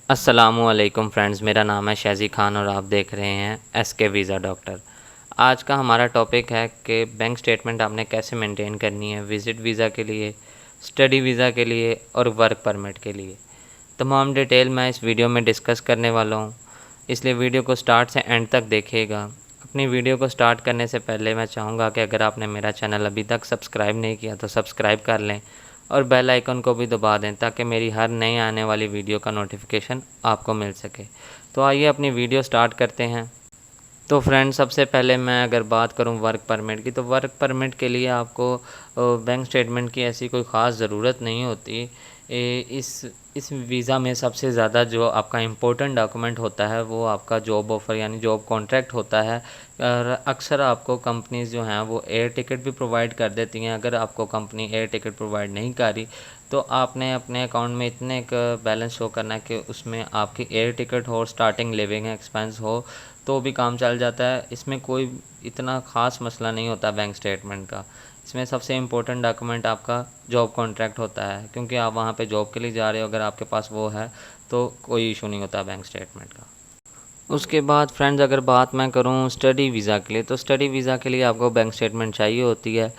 अस्सलामुअलैकुम फ्रेंड्स, मेरा नाम है शहज़ी ख़ान और आप देख रहे हैं एसके वीज़ा डॉक्टर। आज का हमारा टॉपिक है कि बैंक स्टेटमेंट आपने कैसे मेंटेन करनी है विज़िट वीज़ा के लिए, स्टडी वीज़ा के लिए और वर्क परमिट के लिए। तमाम डिटेल मैं इस वीडियो में डिस्कस करने वाला हूँ, इसलिए वीडियो को स्टार्ट से एंड तक देखिएगा। अपनी वीडियो को स्टार्ट करने से पहले मैं चाहूँगा कि अगर आपने मेरा चैनल अभी तक सब्सक्राइब नहीं किया तो सब्सक्राइब कर लें और बेल आइकन को भी दबा दें ताकि मेरी हर नई आने वाली वीडियो का नोटिफिकेशन आपको मिल सके। तो आइए अपनी वीडियो स्टार्ट करते हैं। तो फ्रेंड्स, सबसे पहले मैं अगर बात करूं वर्क परमिट की, तो वर्क परमिट के लिए आपको बैंक स्टेटमेंट की ऐसी कोई ख़ास ज़रूरत नहीं होती। इस वीज़ा में सबसे ज़्यादा जो आपका इम्पोर्टेंट डॉक्यूमेंट होता है वो आपका जॉब ऑफ़र यानी जॉब कॉन्ट्रैक्ट होता है। और अक्सर आपको कंपनीज़ जो हैं वो एयर टिकट भी प्रोवाइड कर देती हैं। अगर आपको कंपनी एयर टिकट प्रोवाइड नहीं कर रही तो आपने अपने अकाउंट में इतने एक बैलेंस शो करना है कि उसमें आपकी एयर टिकट हो और स्टार्टिंग लिविंग एक्सपेंस हो तो भी काम चल जाता है। इसमें कोई इतना ख़ास मसला नहीं होता बैंक स्टेटमेंट का। इसमें सबसे इम्पोर्टेंट डॉक्यूमेंट आपका जॉब कॉन्ट्रैक्ट होता है, क्योंकि आप वहाँ पे जॉब के लिए जा रहे हो। अगर आपके पास वो है तो कोई इशू नहीं होता बैंक स्टेटमेंट का। उसके बाद फ्रेंड्स, अगर बात मैं करूँ स्टडी वीज़ा के लिए, तो स्टडी वीज़ा के लिए आपको बैंक स्टेटमेंट चाहिए होती है।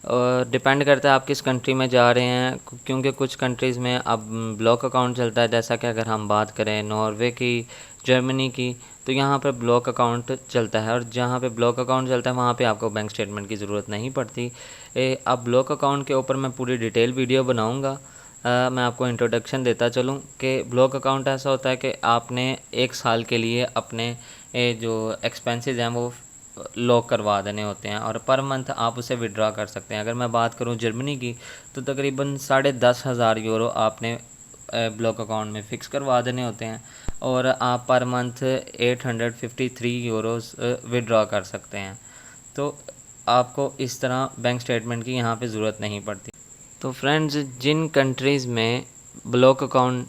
और डिपेंड करता है आप किस कंट्री में जा रहे हैं, क्योंकि कुछ कंट्रीज़ में अब ब्लॉक अकाउंट चलता है। जैसा कि अगर हम बात करें नॉर्वे की, जर्मनी की, तो यहाँ पर ब्लॉक अकाउंट चलता है। और जहाँ पे ब्लॉक अकाउंट चलता है वहाँ पे आपको बैंक स्टेटमेंट की ज़रूरत नहीं पड़ती। अब ब्लॉक अकाउंट के ऊपर मैं पूरी डिटेल वीडियो बनाऊँगा। मैं आपको इंट्रोडक्शन देता चलूँ कि ब्लॉक अकाउंट ऐसा होता है कि आपने 1 साल के लिए अपने जो एक्सपेंसेस हैं वो लॉक करवा देने होते हैं और पर मंथ आप उसे विड्रॉ कर सकते हैं। अगर मैं बात करूं जर्मनी की, तो तकरीबन 10,500 यूरो आपने ब्लॉक अकाउंट में फ़िक्स करवा देने होते हैं और आप पर मंथ 853 यूरोस विड्रॉ कर सकते हैं। तो आपको इस तरह बैंक स्टेटमेंट की यहाँ पे ज़रूरत नहीं पड़ती। तो फ्रेंड्स, जिन कंट्रीज़ में ब्लॉक अकाउंट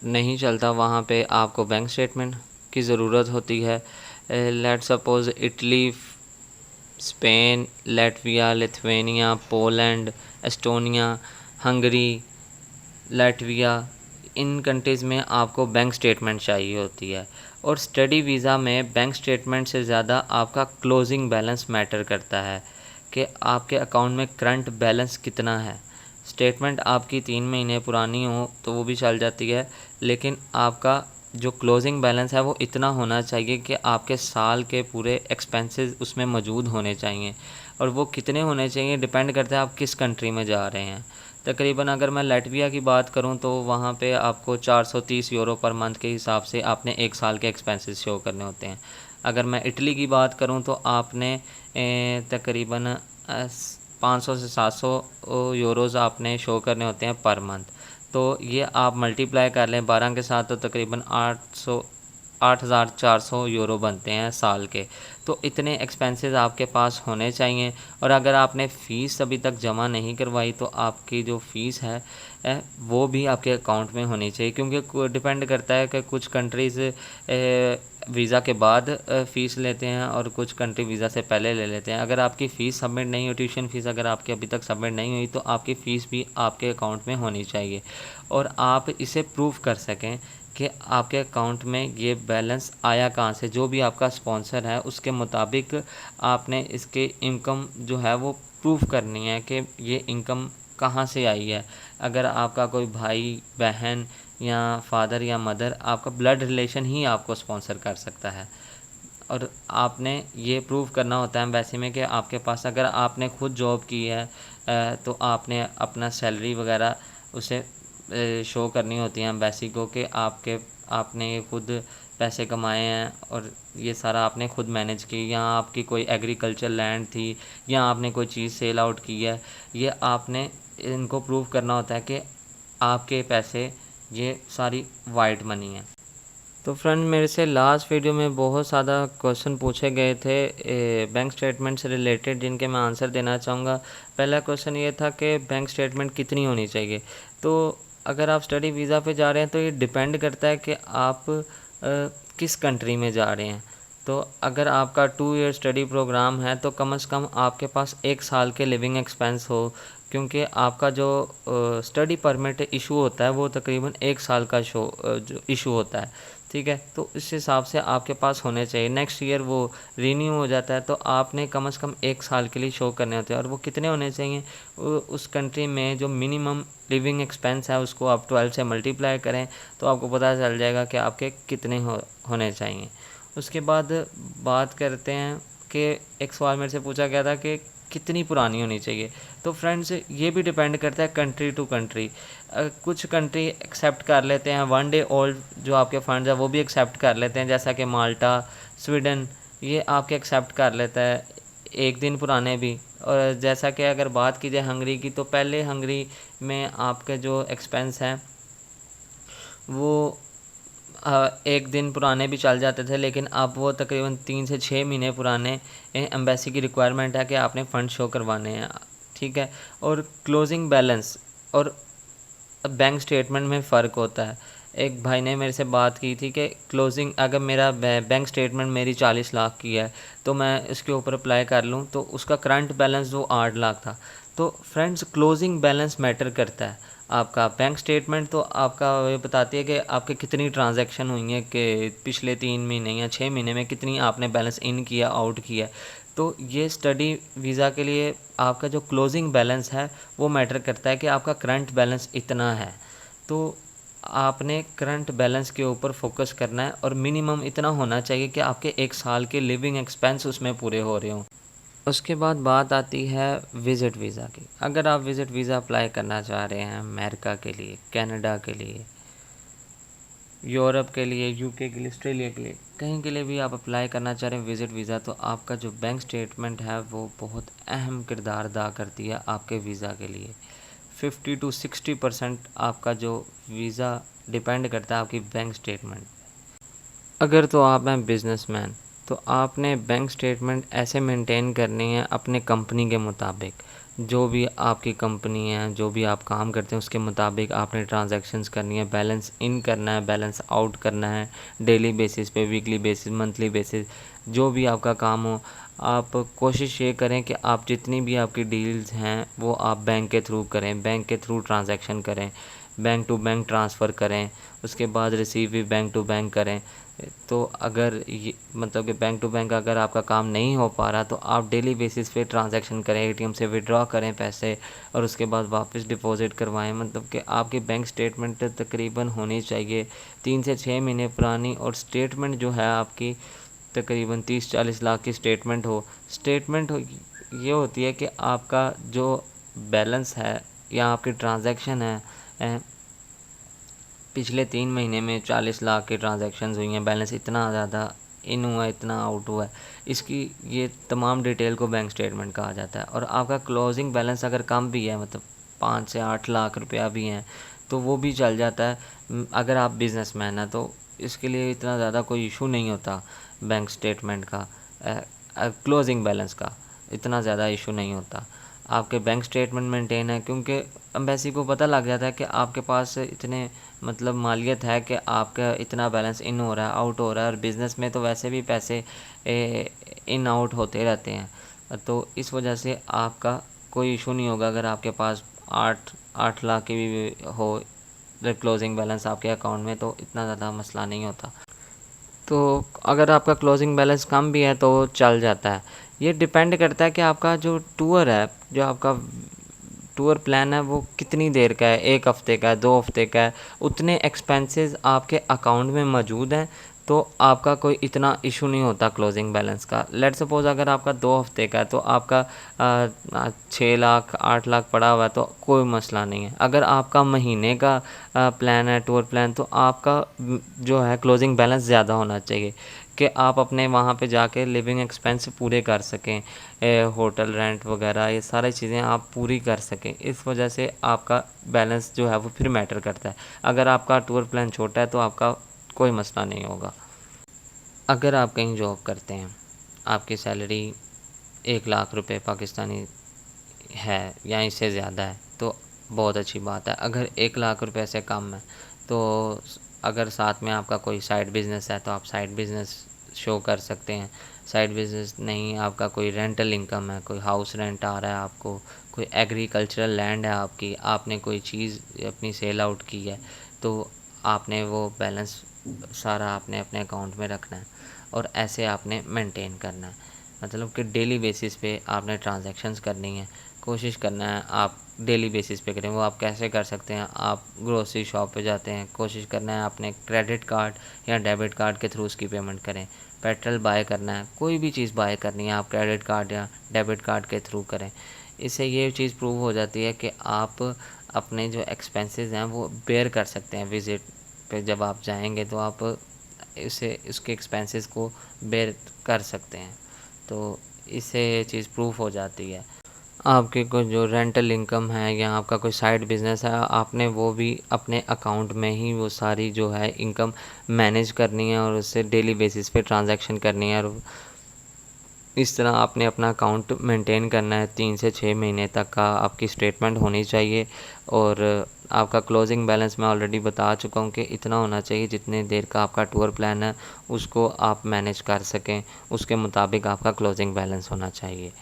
नहीं चलता वहाँ पे आपको बैंक स्टेटमेंट की ज़रूरत होती है। Let's suppose Italy, Spain, Latvia, Lithuania, Poland, Estonia, Hungary, Latvia, in countries में आपको बैंक स्टेटमेंट चाहिए होती है। और स्टडी वीज़ा में बैंक स्टेटमेंट से ज़्यादा आपका क्लोजिंग बैलेंस मैटर करता है कि आपके अकाउंट में करंट बैलेंस कितना है। स्टेटमेंट आपकी 3 महीने पुरानी हो तो वो भी चल जाती है, लेकिन आपका जो क्लोजिंग बैलेंस है वो इतना होना चाहिए कि आपके साल के पूरे एक्सपेंसेस उसमें मौजूद होने चाहिए। और वो कितने होने चाहिए डिपेंड करता है आप किस कंट्री में जा रहे हैं। तकरीबन अगर मैं लातविया की बात करूं तो वहाँ पे आपको 430 यूरो पर मंथ के हिसाब से आपने 1 साल के एक्सपेंसेस शो करने होते हैं। अगर मैं इटली की बात करूं तो आपने तकरीबन 500 से 700 यूरोज़ आपने शो करने होते हैं पर मंथ। तो ये आप मल्टीप्लाई कर लें 12 के साथ तो तकरीबन 8,400 यूरो बनते हैं साल के। तो इतने एक्सपेंसेस आपके पास होने चाहिए। और अगर आपने फ़ीस अभी तक जमा नहीं करवाई तो आपकी जो फ़ीस है वो भी आपके अकाउंट में होनी चाहिए, क्योंकि डिपेंड करता है कि कुछ कंट्रीज़ वीज़ा के बाद फ़ीस लेते हैं और कुछ कंट्री वीज़ा से पहले ले लेते हैं। अगर आपकी फ़ीस सबमिट नहीं हुई, ट्यूशन फ़ीस अगर आपकी अभी तक सबमिट नहीं हुई, तो आपकी फ़ीस भी आपके अकाउंट में होनी चाहिए और आप इसे प्रूव कर सकें कि आपके अकाउंट में ये बैलेंस आया कहाँ से। जो भी आपका स्पॉन्सर है उसके मुताबिक आपने इसके इनकम जो है वो प्रूफ करनी है कि ये इनकम कहाँ से आई है। अगर आपका कोई भाई बहन या फादर या मदर, आपका ब्लड रिलेशन ही आपको स्पॉन्सर कर सकता है और आपने ये प्रूव करना होता है एम्बेसी में कि आपके पास, अगर आपने खुद जॉब की है तो आपने अपना सैलरी वगैरह उसे शो करनी होती है एम्बेसी को कि आपने खुद पैसे कमाए हैं और ये सारा आपने खुद मैनेज की, या आपकी कोई एग्रीकल्चर लैंड थी या आपने कोई चीज़ सेल आउट की है। ये आपने इनको प्रूव करना होता है कि आपके पैसे ये सारी वाइट मनी है। तो फ्रेंड, मेरे से लास्ट वीडियो में बहुत ज़्यादा क्वेश्चन पूछे गए थे बैंक स्टेटमेंट से रिलेटेड, जिनके मैं आंसर देना चाहूँगा। पहला क्वेश्चन ये था कि बैंक स्टेटमेंट कितनी होनी चाहिए। तो अगर आप स्टडी वीज़ा पे जा रहे हैं तो ये डिपेंड करता है कि आप किस कंट्री में जा रहे हैं। तो अगर आपका 2 ईयर स्टडी प्रोग्राम है तो कम से कम आपके पास 1 साल के लिविंग एक्सपेंस हो, क्योंकि आपका जो स्टडी परमिट इशू होता है वो तकरीबन 1 साल का जो इशू होता है, ठीक है। तो इस हिसाब से आपके पास होने चाहिए। नेक्स्ट ईयर वो रीन्यू हो जाता है, तो आपने कम से कम 1 साल के लिए शो करने होते हैं। और वो कितने होने चाहिए, उस कंट्री में जो मिनिमम लिविंग एक्सपेंस है उसको आप 12 से मल्टीप्लाई करें, तो आपको पता चल जाएगा कि आपके कितने होने चाहिए। उसके बाद बात करते हैं कि एक सवाल मेरे से पूछा गया था कि कितनी पुरानी होनी चाहिए। तो फ्रेंड्स, ये भी डिपेंड करता है कंट्री टू कंट्री। कुछ कंट्री एक्सेप्ट कर लेते हैं 1 डे ओल्ड जो आपके फ़ंड्स है, वो भी एक्सेप्ट कर लेते हैं, जैसा कि माल्टा, स्वीडन, ये आपके एक्सेप्ट कर लेता है 1 दिन पुराने भी। और जैसा कि अगर बात की जाए हंगरी की, तो पहले हंगरी में आपके जो एक्सपेंस हैं वो 1 दिन पुराने भी चल जाते थे, लेकिन अब वो तकरीबन 3 से 6 महीने पुराने एम्बेसी की रिक्वायरमेंट है कि आपने फ़ंड शो करवाने हैं, ठीक है। और क्लोजिंग बैलेंस और बैंक स्टेटमेंट में फ़र्क होता है। एक भाई ने मेरे से बात की थी कि क्लोजिंग, अगर मेरा बैंक स्टेटमेंट मेरी 40 लाख की है तो मैं इसके ऊपर अप्लाई कर लूँ तो उसका करंट बैलेंस वो 8 लाख था। तो फ्रेंड्स, क्लोजिंग बैलेंस मैटर करता है। आपका बैंक स्टेटमेंट तो आपका ये बताती है कि आपके कितनी ट्रांजैक्शन हुई हैं, कि पिछले 3 महीने या 6 महीने में कितनी आपने बैलेंस इन किया, आउट किया। तो ये स्टडी वीज़ा के लिए आपका जो क्लोजिंग बैलेंस है वो मैटर करता है कि आपका करंट बैलेंस इतना है। तो आपने करंट बैलेंस के ऊपर फोकस करना है और मिनिमम इतना होना चाहिए कि आपके 1 साल के लिविंग एक्सपेंस उसमें पूरे हो रहे हों। उसके बाद बात आती है विज़िट वीज़ा की। अगर आप विज़िट वीज़ा अप्लाई करना चाह रहे हैं अमेरिका के लिए, कनाडा के लिए, यूरोप के लिए, यूके के लिए, ऑस्ट्रेलिया के लिए, कहीं के लिए भी आप अप्लाई करना चाह रहे हैं विज़िट वीज़ा, तो आपका जो बैंक स्टेटमेंट है वो बहुत अहम किरदार अदा करती है आपके वीज़ा के लिए। 50 to 60% आपका जो वीज़ा डिपेंड करता है आपकी बैंक स्टेटमेंट। अगर तो आप हैं बिजनेसमैन, तो आपने बैंक स्टेटमेंट ऐसे मेंटेन करनी है अपने कंपनी के मुताबिक। जो भी आपकी कंपनी है, जो भी आप काम करते हैं उसके मुताबिक आपने ट्रांजैक्शंस करनी है, बैलेंस इन करना है, बैलेंस आउट करना है, डेली बेसिस पे, वीकली बेसिस, मंथली बेसिस, जो भी आपका काम हो। आप कोशिश ये करें कि आप जितनी भी आपकी डील्स हैं वो आप बैंक के थ्रू करें, बैंक के थ्रू ट्रांजैक्शन करें, बैंक टू बैंक ट्रांसफ़र करें, उसके बाद रिसीव भी बैंक टू बैंक करें। तो अगर ये मतलब कि बैंक टू बैंक अगर आपका काम नहीं हो पा रहा, तो आप डेली बेसिस पे ट्रांजैक्शन करें, एटीएम से विड्रॉ करें पैसे और उसके बाद वापस डिपॉज़िट करवाएं। मतलब कि आपकी बैंक स्टेटमेंट तकरीबन होनी चाहिए 3 से 6 महीने पुरानी, और स्टेटमेंट जो है आपकी तकरीबन 30-40 लाख की स्टेटमेंट हो। ये होती है कि आपका जो बैलेंस है या आपकी ट्रांजैक्शन है, पिछले 3 महीने में 40 लाख की ट्रांजैक्शंस हुई हैं, बैलेंस इतना ज़्यादा इन हुआ है, इतना आउट हुआ है, इसकी ये तमाम डिटेल को बैंक स्टेटमेंट कहा जाता है। और आपका क्लोजिंग बैलेंस अगर कम भी है, मतलब 5 से 8 लाख रुपया भी हैं, तो वो भी चल जाता है। अगर आप बिज़नेसमैन हैं तो इसके लिए इतना ज़्यादा कोई इशू नहीं होता बैंक स्टेटमेंट का, क्लोजिंग बैलेंस का इतना ज़्यादा इशू नहीं होता। आपके बैंक स्टेटमेंट मेंटेन है, क्योंकि एम्बेसी को पता लग जाता है कि आपके पास इतने मतलब मालियत है कि आपका इतना बैलेंस इन हो रहा है, आउट हो रहा है। और बिज़नेस में तो वैसे भी पैसे इन आउट होते रहते हैं, तो इस वजह से आपका कोई इशू नहीं होगा अगर आपके पास 8 लाख की भी हो क्लोजिंग बैलेंस आपके अकाउंट में, तो इतना ज़्यादा मसला नहीं होता। तो अगर आपका क्लोजिंग बैलेंस कम भी है तो चल जाता है। ये डिपेंड करता है कि आपका जो टूर है, जो आपका टूर प्लान है वो कितनी देर का है, 1 हफ़्ते का है, 2 हफ़्ते का है, उतने एक्सपेंसेस आपके अकाउंट में मौजूद हैं, तो आपका कोई इतना इशू नहीं होता क्लोजिंग बैलेंस का। लेट्स सपोज़ अगर आपका 2 हफ़्ते का है तो आपका 6 लाख 8 लाख पड़ा हुआ है, तो कोई मसला नहीं है। अगर आपका महीने का प्लान है, टूर प्लान, तो आपका जो है क्लोजिंग बैलेंस ज़्यादा होना चाहिए कि आप अपने वहाँ पे जाके लिविंग एक्सपेंस पूरे कर सकें, होटल रेंट वगैरह ये सारी चीज़ें आप पूरी कर सकें। इस वजह से आपका बैलेंस जो है वो फिर मैटर करता है। अगर आपका टूर प्लान छोटा है तो आपका कोई मसला नहीं होगा। अगर आप कहीं जॉब करते हैं, आपकी सैलरी 1 लाख रुपए पाकिस्तानी है या इससे ज़्यादा है, तो बहुत अच्छी बात है। अगर 1 लाख रुपए से कम है, तो अगर साथ में आपका कोई साइड बिज़नेस है तो आप साइड बिज़नेस शो कर सकते हैं। साइड बिजनेस नहीं, आपका कोई रेंटल इनकम है, कोई हाउस रेंट आ रहा है आपको, कोई एग्रीकल्चरल लैंड है आपकी, आपने कोई चीज़ अपनी सेल आउट की है, तो आपने वो बैलेंस सारा आपने अपने अकाउंट में रखना है और ऐसे आपने मेंटेन करना है। मतलब कि डेली बेसिस पे आपने ट्रांजैक्शंस करनी है, कोशिश करना है आप डेली बेसिस पे करें। वो आप कैसे कर सकते हैं, आप ग्रोसरी शॉप पे जाते हैं, कोशिश करना है आपने क्रेडिट कार्ड या डेबिट कार्ड के थ्रू उसकी पेमेंट करें। पेट्रोल बाय करना है, कोई भी चीज़ बाय करनी है, आप क्रेडिट कार्ड या डेबिट कार्ड के थ्रू करें। इससे ये चीज़ प्रूव हो जाती है कि आप अपने जो एक्सपेंसेस हैं वो बेयर कर सकते हैं। विज़िट पे जब आप जाएंगे तो आप इसे उसके एक्सपेंसेस को बेयर कर सकते हैं, तो इससे ये चीज़ प्रूफ हो जाती है। आपके को जो रेंटल इनकम है या आपका कोई साइड बिज़नेस है, आपने वो भी अपने अकाउंट में ही वो सारी जो है इनकम मैनेज करनी है और उससे डेली बेसिस पे ट्रांजैक्शन करनी है। और इस तरह आपने अपना अकाउंट मेंटेन करना है। 3 से 6 महीने तक का आपकी स्टेटमेंट होनी चाहिए और आपका क्लोजिंग बैलेंस मैं ऑलरेडी बता चुका हूँ कि इतना होना चाहिए जितने देर का आपका टूर प्लान है उसको आप मैनेज कर सकें, उसके मुताबिक आपका क्लोजिंग बैलेंस होना चाहिए।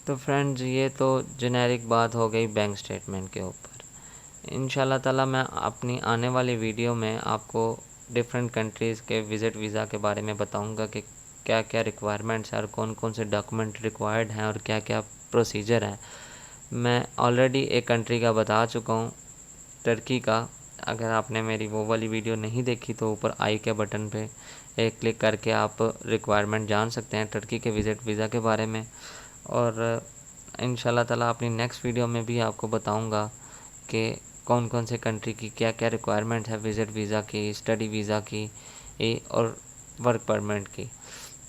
तो फ्रेंड्स, ये तो जेनेरिक बात हो गई बैंक स्टेटमेंट के ऊपर। इंशाल्लाह ताला मैं अपनी आने वाली वीडियो में आपको डिफरेंट कंट्रीज़ के विज़िट वीज़ा के बारे में बताऊंगा कि क्या क्या रिक्वायरमेंट्स हैं और कौन कौन से डॉक्यूमेंट रिक्वायर्ड हैं और क्या क्या प्रोसीजर है। मैं ऑलरेडी एक कंट्री का बता चुका हूँ, टर्की का। अगर आपने मेरी वो वाली वीडियो नहीं देखी तो ऊपर आई के बटन पे एक क्लिक करके आप रिक्वायरमेंट जान सकते हैं टर्की के विज़िट वीज़ा के बारे में। और इंशाल्लाह ताला अपनी नेक्स्ट वीडियो में भी आपको बताऊंगा कि कौन कौन से कंट्री की क्या क्या रिक्वायरमेंट है विज़िट वीज़ा की, स्टडी वीज़ा की और वर्क परमिट की।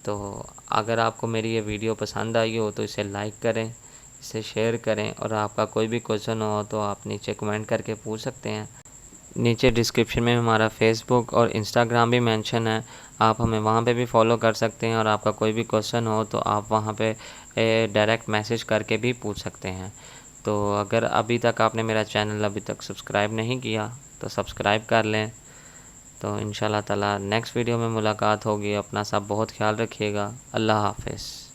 तो अगर आपको मेरी ये वीडियो पसंद आई हो तो इसे लाइक करें, इसे शेयर करें और आपका कोई भी क्वेश्चन हो तो आप नीचे कमेंट करके पूछ सकते हैं। नीचे डिस्क्रिप्शन में हमारा फेसबुक और इंस्टाग्राम भी मेंशन है, आप हमें वहाँ पे भी फॉलो कर सकते हैं और आपका कोई भी क्वेश्चन हो तो आप वहाँ पे डायरेक्ट मैसेज करके भी पूछ सकते हैं। तो अगर अभी तक आपने मेरा चैनल अभी तक सब्सक्राइब नहीं किया तो सब्सक्राइब कर लें। तो इंशाल्लाह ताला नेक्स्ट वीडियो में मुलाकात होगी। अपना सब बहुत ख्याल रखिएगा। अल्लाह हाफ़िज़।